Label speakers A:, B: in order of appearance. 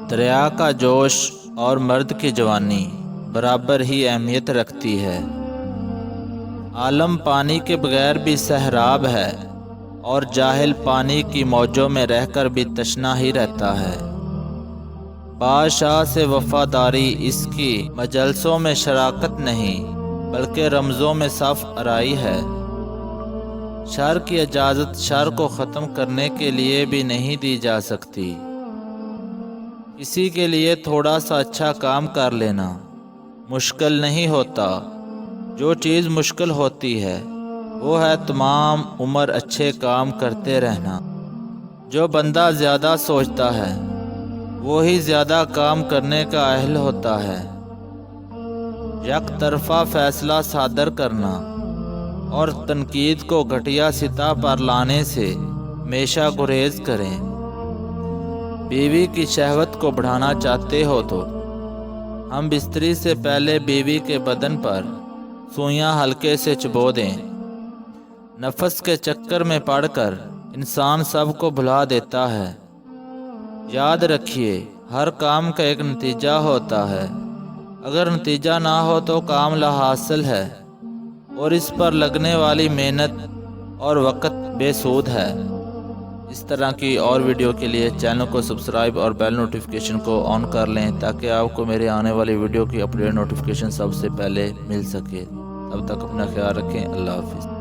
A: دریا کا جوش اور مرد کی جوانی برابر ہی اہمیت رکھتی ہے۔ عالم پانی کے بغیر بھی سہراب ہے اور جاہل پانی کی موجوں میں رہ کر بھی تشنا ہی رہتا ہے۔ بادشاہ سے وفاداری اس کی مجلسوں میں شراکت نہیں بلکہ رمزوں میں صف آرائی ہے۔ شر کی اجازت شر کو ختم کرنے کے لیے بھی نہیں دی جا سکتی۔ کسی کے لیے تھوڑا سا اچھا کام کر لینا مشکل نہیں ہوتا، جو چیز مشکل ہوتی ہے وہ ہے تمام عمر اچھے کام کرتے رہنا۔ جو بندہ زیادہ سوچتا ہے وہی زیادہ کام کرنے کا اہل ہوتا ہے۔ یک طرفہ فیصلہ صادر کرنا اور تنقید کو گھٹیا سطح پر لانے سے ہمیشہ گریز کریں۔ بیوی کی شہوت کو بڑھانا چاہتے ہو تو ہم بستری سے پہلے بیوی کے بدن پر سوئیاں ہلکے سے چبو دیں۔ نفس کے چکر میں پڑ کر انسان سب کو بھلا دیتا ہے۔ یاد رکھیے، ہر کام کا ایک نتیجہ ہوتا ہے، اگر نتیجہ نہ ہو تو کام لا حاصل ہے اور اس پر لگنے والی محنت اور وقت بے سود ہے۔ اس طرح کی اور ویڈیو کے لیے چینل کو سبسکرائب اور بیل نوٹیفیکیشن کو آن کر لیں تاکہ آپ کو میرے آنے والی ویڈیو کی اپڈیٹ نوٹیفیکیشن سب سے پہلے مل سکے۔ تب تک اپنا خیال رکھیں۔ اللہ حافظ۔